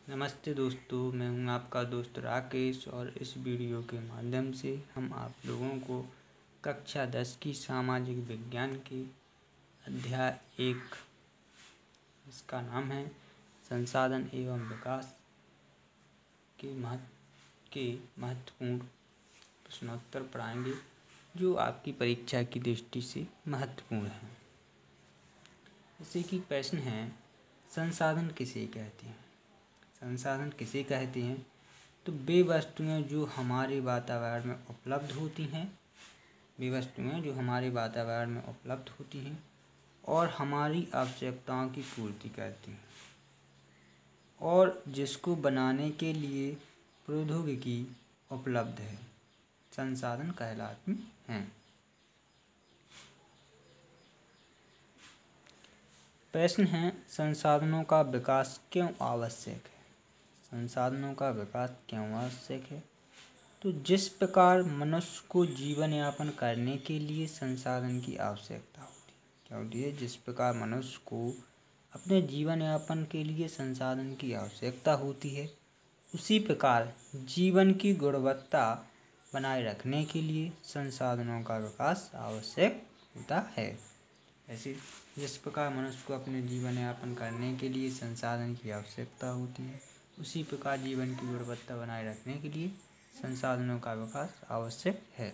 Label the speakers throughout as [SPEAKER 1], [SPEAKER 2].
[SPEAKER 1] नमस्ते दोस्तों, मैं हूं आपका दोस्त राकेश और इस वीडियो के माध्यम से हम आप लोगों को कक्षा 10 की सामाजिक विज्ञान के अध्याय 1, इसका नाम है संसाधन एवं विकास के महत्वपूर्ण प्रश्नोत्तर पढ़ाएंगे जो आपकी परीक्षा की दृष्टि से महत्वपूर्ण है। जैसे कि प्रश्न है, संसाधन किसे कहते हैं? संसाधन किसे कहते हैं? तो वे वस्तुएं जो हमारे वातावरण में उपलब्ध होती हैं और हमारी आवश्यकताओं की पूर्ति करती हैं और जिसको बनाने के लिए प्रौद्योगिकी उपलब्ध है, संसाधन कहलाते हैं। प्रश्न है, संसाधनों का विकास क्यों आवश्यक है? संसाधनों का विकास क्यों आवश्यक है? तो जिस प्रकार मनुष्य को जीवन यापन करने के लिए संसाधन की आवश्यकता होती है, क्या होती है? जिस प्रकार मनुष्य को अपने जीवन यापन के लिए संसाधन की आवश्यकता होती है, उसी प्रकार जीवन की गुणवत्ता बनाए रखने के लिए संसाधनों का विकास आवश्यक होता है। ऐसे जिस प्रकार मनुष्य को अपने जीवन यापन करने के लिए संसाधन की आवश्यकता होती है, उसी प्रकार जीवन की गुणवत्ता बनाए रखने के लिए संसाधनों का विकास आवश्यक है।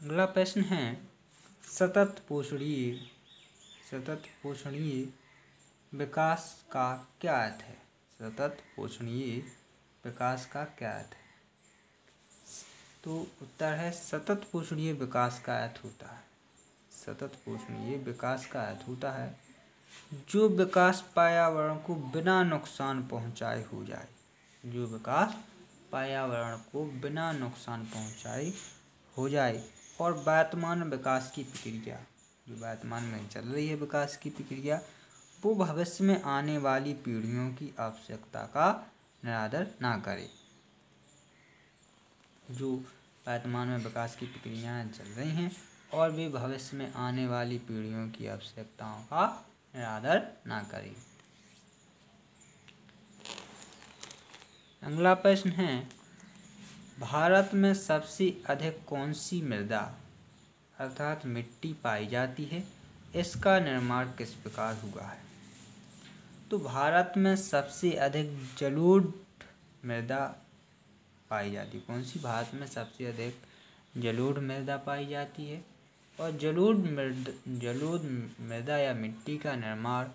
[SPEAKER 1] अगला प्रश्न है, सतत पोषणीय विकास का क्या अर्थ है? सतत पोषणीय विकास का क्या अर्थ है? तो उत्तर है, सतत पोषणीय विकास का अर्थ होता है जो विकास पर्यावरण को बिना नुकसान पहुंचाए हो जाए। जो विकास पर्यावरण को बिना नुकसान पहुंचाए हो जाए और वर्तमान विकास की प्रक्रिया, जो वर्तमान में चल रही है विकास की प्रक्रिया, वो भविष्य में आने वाली पीढ़ियों की आवश्यकता का निरादर ना करे। जो वर्तमान में विकास की प्रक्रियाएं चल रही हैं और वे भविष्य में आने वाली पीढ़ियों की आवश्यकताओं का निरादर ना करें। अगला प्रश्न है, भारत में सबसे अधिक कौन सी मृदा अर्थात मिट्टी पाई जाती है? इसका निर्माण किस प्रकार हुआ है? तो भारत में सबसे अधिक जलोढ़ मृदा पाई जाती है। कौन सी? भारत में सबसे अधिक जलोढ़ मृदा पाई जाती है और जलोढ़ मृदा या मिट्टी का निर्माण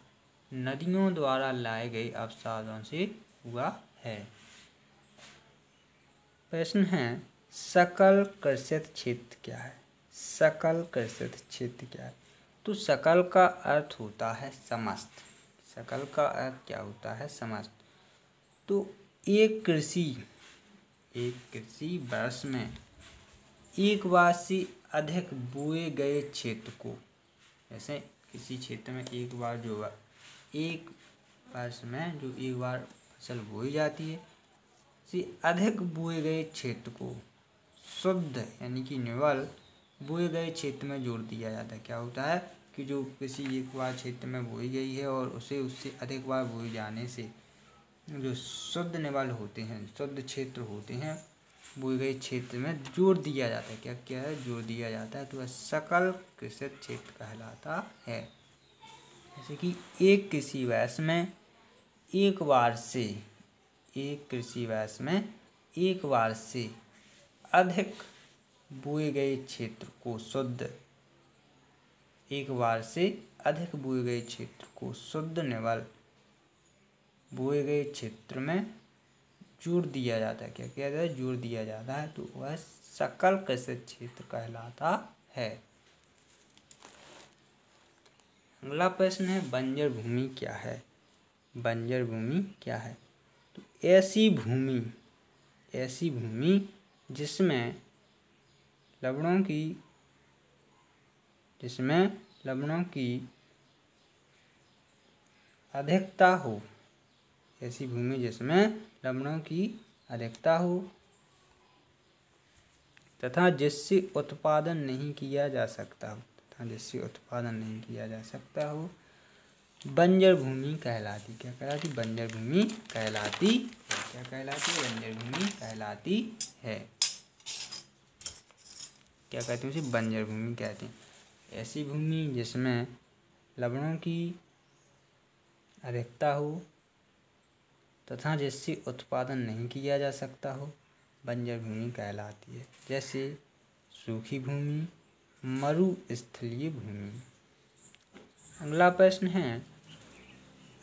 [SPEAKER 1] नदियों द्वारा लाए गए अवसादों से हुआ है। प्रश्न है, सकल कृषित क्षेत्र क्या है? सकल कृषित क्षेत्र क्या है? तो सकल का अर्थ होता है समस्त। सकल का अर्थ क्या होता है? समस्त। तो एक कृषि वर्ष में एक बार से अधिक बोए गए क्षेत्र को, जैसे किसी क्षेत्र में एक वर्ष में जो एक बार फसल बोई जाती है, से अधिक बोए गए क्षेत्र को शुद्ध यानी कि निवल बोए गए क्षेत्र में जोड़ दिया जाता है। क्या होता है कि जो किसी एक बार क्षेत्र में बोई गई है और उसे उससे अधिक बार बोए जाने से जो शुद्ध निवल होते हैं, शुद्ध क्षेत्र होते हैं, बोए गए क्षेत्र में जोड़ दिया जाता है। क्या है? जोड़ दिया जाता है। तो वह सकल कृषित क्षेत्र कहलाता है। जैसे कि एक कृषि वर्ष में एक बार से अधिक बोए गए क्षेत्र को शुद्ध निवल बोए गए क्षेत्र में जोड़ दिया जाता है। क्या किया जाता है? जोड़ दिया जाता है। तो वह सकल कृषित क्षेत्र कहलाता है। अगला प्रश्न है, बंजर भूमि क्या है? बंजर भूमि क्या है? तो ऐसी भूमि जिसमें लवणों की अधिकता हो। ऐसी भूमि जिसमें लवणों की अधिकता हो तथा जिससे उत्पादन नहीं किया जा सकता हो, बंजर भूमि कहलाती। क्या कहलाती? बंजर भूमि कहलाती है। क्या कहलाती है? बंजर भूमि कहलाती है। क्या कहते हैं उसे? बंजर भूमि कहते हैं। ऐसी भूमि जिसमें लवणों की अधिकता हो तथा जिससे उत्पादन नहीं किया जा सकता हो, बंजर भूमि कहलाती है। जैसे सूखी भूमि, मरुस्थलीय भूमि। अगला प्रश्न है,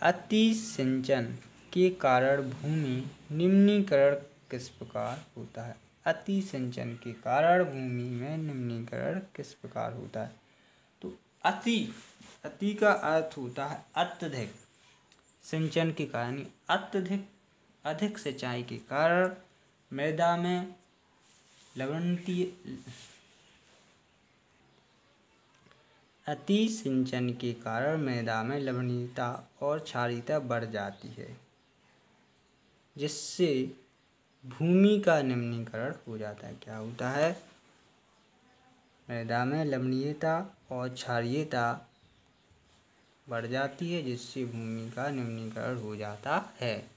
[SPEAKER 1] अति सिंचन के कारण भूमि निम्नीकरण किस प्रकार होता है? अति सिंचन के कारण भूमि में निम्नीकरण किस प्रकार होता है? तो अति का अर्थ होता है अत्यधिक। सिंचन के कारण अधिक सिंचाई के कारण मृदा में अति सिंचन के कारण मृदा में लवणीयता और क्षारीयता बढ़ जाती है, जिससे भूमि का निम्नीकरण हो जाता है। क्या होता है? मृदा में लवणीयता और क्षारीयता बढ़ जाती है, जिससे भूमि का निम्नीकरण हो जाता है।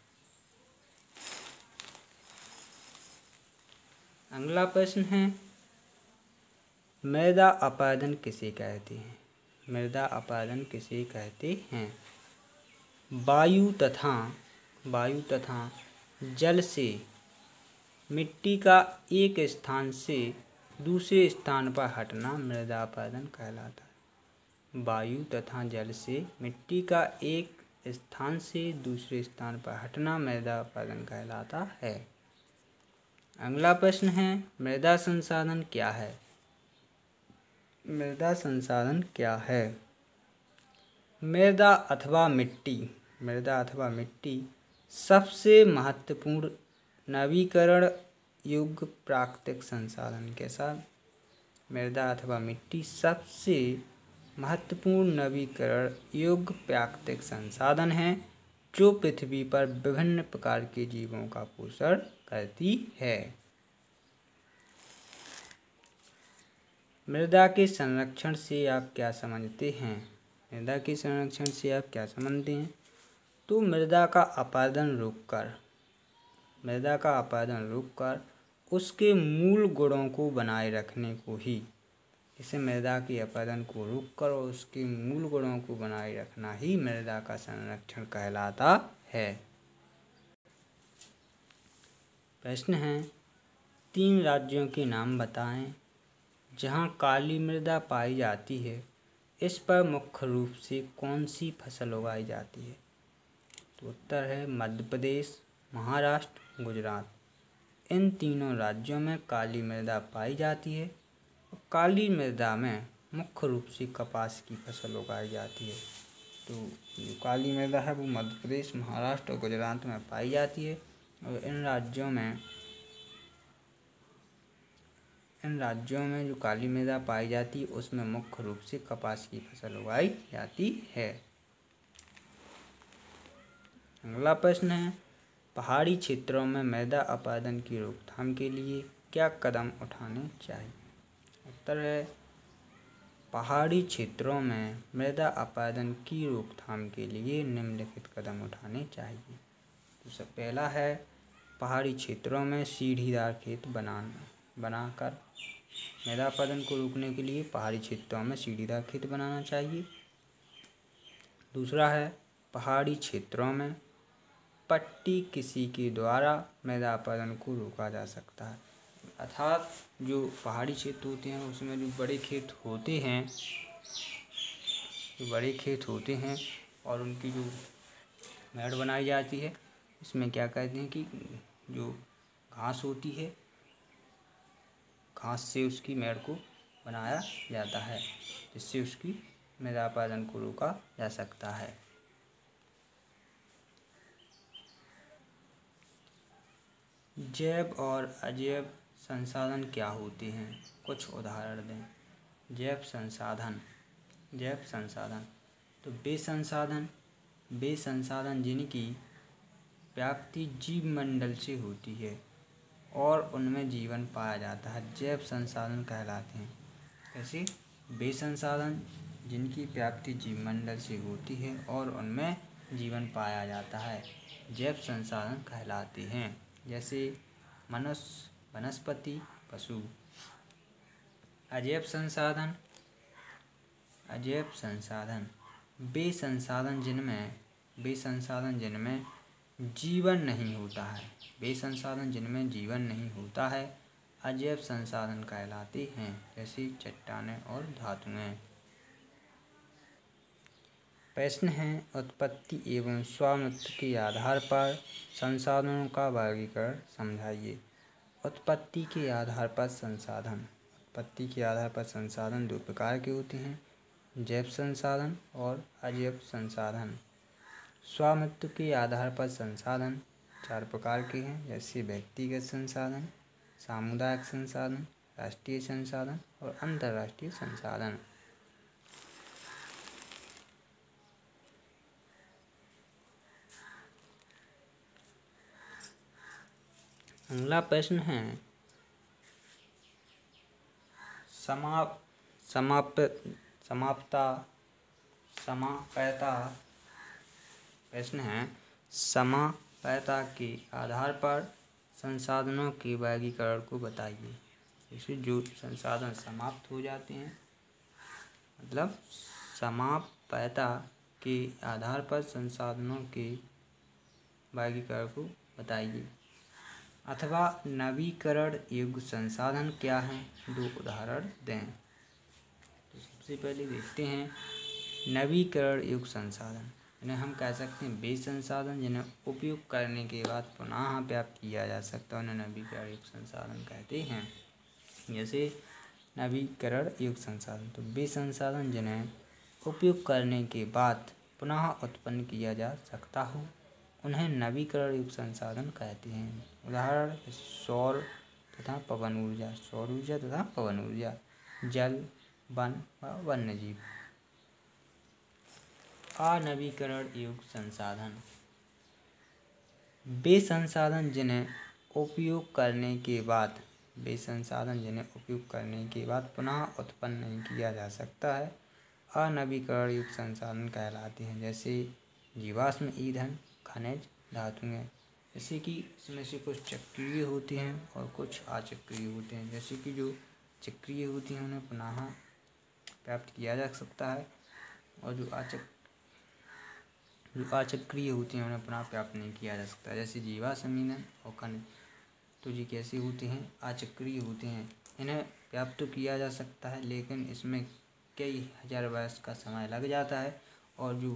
[SPEAKER 1] अगला प्रश्न है, मृदा अपरदन किसे कहते हैं? मृदा अपरदन किसे कहते हैं? वायु तथा जल से मिट्टी का एक स्थान से दूसरे स्थान पर हटना मृदा अपरदन कहलाता है। वायु तथा जल से मिट्टी का एक स्थान से दूसरे स्थान पर हटना मृदा अपरदन कहलाता है। अगला प्रश्न है, मृदा संसाधन क्या है? मृदा संसाधन क्या है? मृदा अथवा मिट्टी सबसे महत्वपूर्ण नवीकरण योग्य प्राकृतिक संसाधन के साथ मृदा अथवा मिट्टी सबसे महत्वपूर्ण नवीकरण योग्य प्राकृतिक संसाधन है, जो पृथ्वी पर विभिन्न प्रकार के जीवों का पोषण करती है। मृदा के संरक्षण से आप क्या समझते हैं? मृदा के संरक्षण से आप क्या समझते हैं? तो मृदा का अपरदन रोककर उसके मूल गुणों को बनाए रखने को ही, इसे मृदा के अपरदन को रोककर और उसके मूल गुणों को बनाए रखना ही मृदा का संरक्षण कहलाता है। प्रश्न है, 3 राज्यों के नाम बताएं जहां काली मृदा पाई जाती है। इस पर मुख्य रूप से कौन सी फसल उगाई जाती है? तो उत्तर है मध्य प्रदेश, महाराष्ट्र, गुजरात। इन तीनों राज्यों में काली मृदा पाई जाती है और काली मृदा में मुख्य रूप से कपास की फसल उगाई जाती है। तो जो काली मृदा है वो मध्य प्रदेश, महाराष्ट्र और गुजरात में पाई जाती है और इन राज्यों में जो काली मृदा पाई जाती है उसमें मुख्य रूप से कपास की फसल उगाई जाती है। अगला प्रश्न है, पहाड़ी क्षेत्रों में मृदा अपरदन की रोकथाम के लिए क्या कदम उठाने चाहिए? उत्तर है, पहाड़ी क्षेत्रों में मृदा अपरदन की रोकथाम के लिए निम्नलिखित कदम उठाने चाहिए। तो सब पहला है, पहाड़ी क्षेत्रों में सीढ़ीदार खेत बनाकर मृदा अपरदन को रोकने के लिए पहाड़ी क्षेत्रों में सीढ़ीदार खेत बनाना चाहिए। दूसरा है, पहाड़ी क्षेत्रों में पट्टी कृषि के द्वारा मृदा अपरदन को रोका जा सकता है। अर्थात जो पहाड़ी क्षेत्र होते हैं उसमें जो बड़े खेत होते हैं और उनकी जो मेड़ बनाई जाती है, इसमें क्या कहते हैं कि जो घास होती है, घास से उसकी मेड़ को बनाया जाता है, जिससे उसकी मृदा अपरदन को रोका जा सकता है। जैव और अजैव संसाधन क्या होते हैं? कुछ उदाहरण दें। जैव संसाधन तो वे संसाधन जिनकी प्राप्ति जीव मंडल से होती है और उनमें जीवन पाया जाता है, जैव संसाधन कहलाते हैं। कैसे? वे संसाधन जिनकी प्राप्ति जीवमंडल से होती है और उनमें जीवन पाया जाता है, जैव संसाधन कहलाते हैं। जैसे मनुष्य, वनस्पति, पशु। अजैव संसाधन। अजैव संसाधन वे संसाधन जिनमें जीवन नहीं होता है। वे संसाधन जिनमें जीवन नहीं होता है अजैव संसाधन कहलाते हैं, जैसे चट्टानें और धातुएं। प्रश्न है, उत्पत्ति एवं स्वामित्व के आधार पर संसाधनों का वर्गीकरण समझाइए। उत्पत्ति के आधार पर संसाधन। उत्पत्ति के आधार पर संसाधन दो प्रकार के होते हैं, जैव संसाधन और अजैव संसाधन। स्वामित्व के आधार पर संसाधन चार प्रकार के हैं, जैसे व्यक्तिगत संसाधन, सामुदायिक संसाधन, राष्ट्रीय संसाधन और अंतर्राष्ट्रीय संसाधन। अगला प्रश्न है, प्रश्न है, समाप्यता के आधार पर संसाधनों के वर्गीकरण को बताइए। जैसे जो संसाधन समाप्त हो जाते हैं, मतलब समाप्यता के आधार पर संसाधनों के वर्गीकरण को बताइए। अथवा नवीकरण योग्य संसाधन क्या हैं, दो उदाहरण दें। तो सबसे पहले देखते हैं नवीकरण योग्य संसाधन। इन्हें हम कह सकते हैं वे संसाधन जिन्हें उपयोग करने के बाद पुनः प्राप्त किया जा सकता है, उन्हें नवीकरण योग्य संसाधन कहते हैं। जैसे नवीकरण योग्य संसाधन, तो वे संसाधन जिन्हें उपयोग करने के बाद पुनः उत्पन्न किया जा सकता हो, उन्हें नवीकरण युक्त संसाधन कहते हैं। उदाहरण सौर तथा पवन ऊर्जा, सौर ऊर्जा तथा पवन ऊर्जा, जल, वन व वन्यजीव। अनवीकरण योग्य संसाधन वे संसाधन जिन्हें उपयोग करने के बाद पुनः उत्पन्न नहीं किया जा सकता है, अनवीकरण युक्त संसाधन कहलाते हैं। जैसे जीवाश्म ईंधन, खनिज, धातुएं। जैसे कि इसमें से कुछ चक्रीय होते हैं और कुछ अचक्रीय होते हैं। जैसे कि जो चक्रीय होती हैं उन्हें पुनः प्राप्त किया जा सकता है, और जो अचक्रीय होती हैं उन्हें पुनः प्राप्त नहीं किया जा सकता। जैसे जीवाश्म ईंधन और खनिज, तो ये कैसे होते हैं, अचक्रीय होते हैं। इन्हें प्राप्त तो किया जा सकता है, लेकिन इसमें कई हजार वर्ष का समय लग जाता है। और जो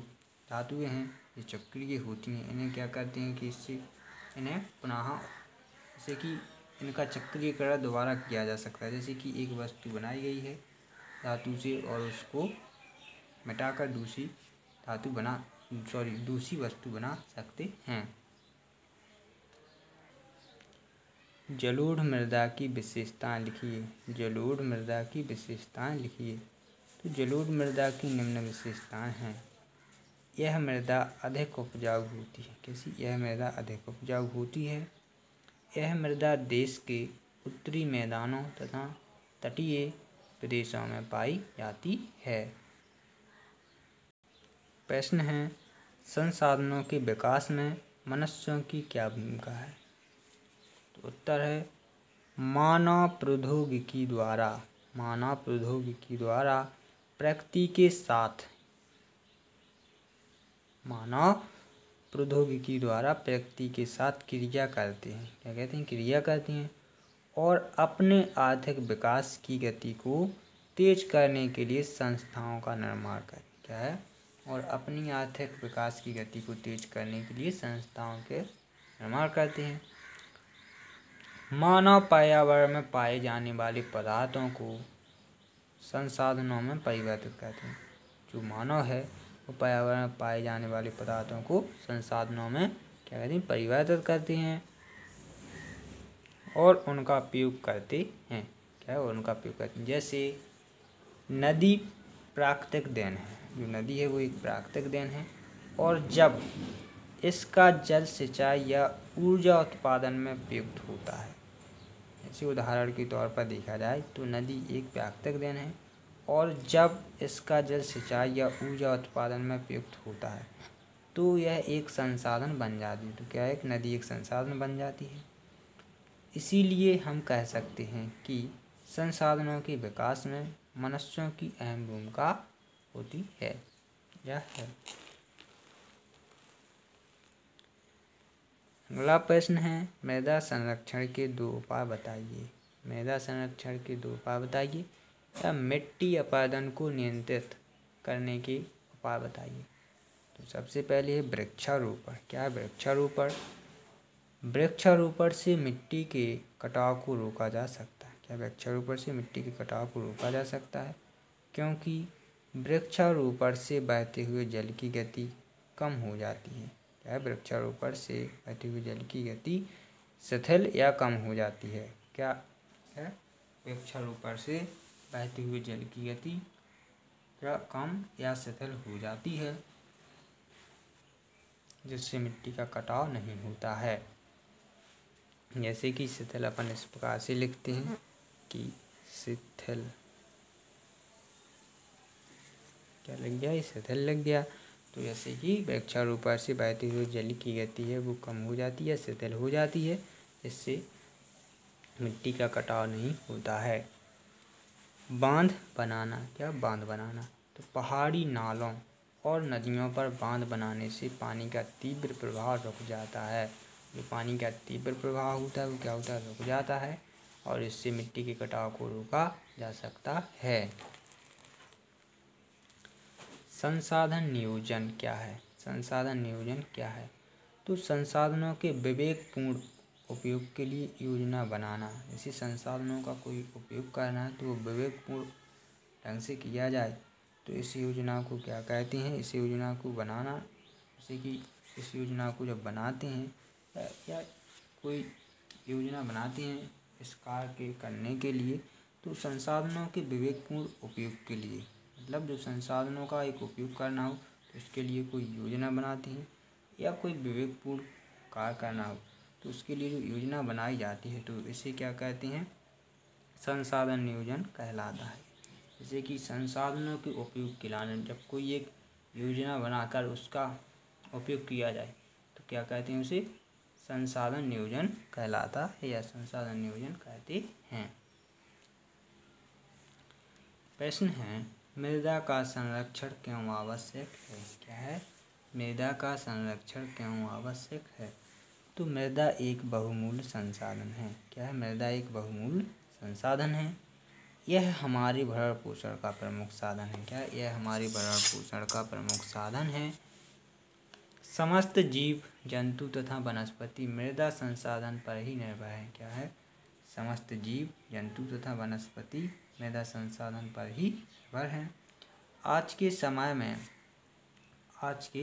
[SPEAKER 1] धातुएं हैं ये चक्रीय होती हैं, इन्हें क्या करते हैं कि इन्हें पुनः, जैसे कि इनका चक्रीयकरण दोबारा किया जा सकता है। जैसे कि एक वस्तु बनाई गई है धातु से और उसको मिटाकर दूसरी वस्तु बना सकते हैं। जलोढ़ मृदा की विशेषताएं लिखिए। जलोढ़ मृदा की विशेषताएं लिखिए। तो जलोढ़ मृदा की निम्न विशेषताएं हैं। यह मृदा अधिक उपजाऊ होती है। कैसी? यह मृदा अधिक उपजाऊ होती है। यह मृदा देश के उत्तरी मैदानों तथा तटीय प्रदेशों में पाई जाती है। प्रश्न है, संसाधनों के विकास में मनुष्यों की क्या भूमिका है? तो उत्तर है, मानव प्रौद्योगिकी द्वारा प्रकृति के साथ क्रिया करते हैं। क्या कहते हैं? क्रिया करते हैं। और अपने आर्थिक विकास की गति को तेज करने के लिए संस्थाओं का निर्माण करें। क्या है? और अपनी आर्थिक विकास की गति को तेज करने के लिए संस्थाओं के निर्माण करते हैं। मानव पर्यावरण में पाए जाने वाले पदार्थों को संसाधनों में परिवर्तित करते हैं। जो मानव है वो पर्यावरण में पाए जाने वाले पदार्थों को संसाधनों में क्या कहते हैं? परिवर्तित करते हैं और उनका उपयोग करते हैं। क्या है? उनका उपयोग करते हैं। जैसे नदी प्राकृतिक देन है। जो नदी है वो एक प्राकृतिक देन है, और जब इसका जल सिंचाई या ऊर्जा उत्पादन में प्रयुक्त होता है। ऐसे उदाहरण के तौर पर देखा जाए तो नदी एक प्राकृतिक देन है, और जब इसका जल सिंचाई या ऊर्जा उत्पादन में प्रयुक्त होता है तो यह एक संसाधन बन जाती है। तो क्या है, एक नदी एक संसाधन बन जाती है। इसीलिए हम कह सकते हैं कि संसाधनों के विकास में मनुष्यों की अहम भूमिका होती है या है। अगला प्रश्न है, मृदा संरक्षण के दो उपाय बताइए। मृदा संरक्षण के दो उपाय बताइए या मिट्टी अपरदन को नियंत्रित करने के उपाय बताइए। तो सबसे पहले है वृक्षारोपण। क्या है वृक्षारोपण? वृक्षारोपण से मिट्टी के कटाव को रोका जा सकता है। क्या वृक्षारोपण से मिट्टी के कटाव को रोका जा सकता है? क्योंकि वृक्षारोपण से बहते हुए जल की गति कम हो जाती है। क्या है, वृक्षारोपण से बहते हुए जल की गति शिथिल या कम हो जाती है। क्या है, वृक्षारोपण से बहते हुए जल की गति क्या कम या शिथिल हो जाती है, जिससे मिट्टी का कटाव नहीं होता है। जैसे कि शिथिल अपन इस प्रकार से लिखते हैं कि शिथिल, क्या लग गया, शिथिल लग गया। तो जैसे कि वृक्षारोपण से बहते हुए जल की गति है वो कम हो जाती है, शिथिल हो जाती है, इससे मिट्टी का कटाव नहीं होता है। बांध बनाना। क्या बांध बनाना? तो पहाड़ी नालों और नदियों पर बांध बनाने से पानी का तीव्र प्रवाह रुक जाता है। जो पानी का तीव्र प्रवाह होता है वो क्या होता है, रुक जाता है, और इससे मिट्टी के कटाव को रोका जा सकता है। संसाधन नियोजन क्या है? संसाधन नियोजन क्या है? तो संसाधनों के विवेकपूर्ण उपयोग के लिए योजना बनाना। जैसे संसाधनों का कोई उपयोग करना है तो वो विवेकपूर्ण ढंग से किया जाए, तो इस योजना को क्या कहते हैं, इस योजना को बनाना। जैसे कि इस योजना को जब बनाते हैं या कोई योजना बनाते हैं इस कार्य के करने के लिए, तो संसाधनों के विवेकपूर्ण उपयोग के लिए, मतलब जो संसाधनों का एक उपयोग करना हो तो इसके लिए कोई योजना बनाते हैं, या कोई विवेकपूर्ण कार्य करना हो तो उसके लिए जो योजना बनाई जाती है तो इसे क्या कहते हैं, संसाधन नियोजन कहलाता है। जैसे कि संसाधनों के उपयोग के लिए जब कोई एक योजना बनाकर उसका उपयोग किया जाए तो क्या कहते हैं, उसे संसाधन नियोजन कहलाता है या संसाधन नियोजन कहते हैं। प्रश्न है, मृदा का संरक्षण क्यों आवश्यक है? क्या है, मृदा का संरक्षण क्यों आवश्यक है? तो मृदा एक बहुमूल्य संसाधन है। क्या है, मृदा एक बहुमूल्य संसाधन है। यह हमारे भरण पोषण का प्रमुख साधन है। क्या, यह हमारे भरण पोषण का प्रमुख साधन है। समस्त जीव जंतु तथा वनस्पति मृदा संसाधन पर ही निर्भर है। क्या है, समस्त जीव जंतु तथा वनस्पति मृदा संसाधन पर ही निर्भर हैं। आज के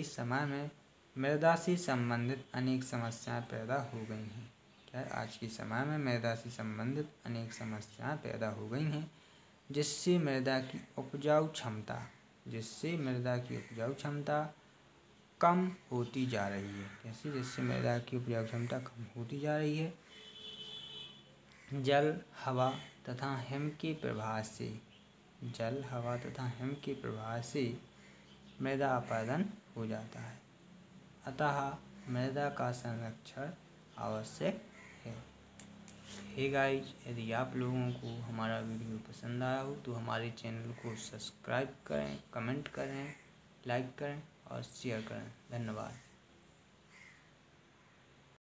[SPEAKER 1] समय में मृदा से संबंधित अनेक समस्याएं पैदा हो गई हैं। क्या है, आज के समय में मृदा से संबंधित अनेक समस्याएं पैदा हो गई हैं, जिससे मृदा की उपजाऊ क्षमता कम होती जा रही है। कैसे, जिससे मृदा की उपजाऊ क्षमता कम होती जा रही है। जल, हवा तथा हिम के प्रभाव से मृदा अपरदन हो जाता है, अतः मृदा का संरक्षण आवश्यक है। हे गाइज, यदि आप लोगों को हमारा वीडियो पसंद आया हो तो हमारे चैनल को सब्सक्राइब करें, कमेंट करें, लाइक करें और शेयर करें। धन्यवाद।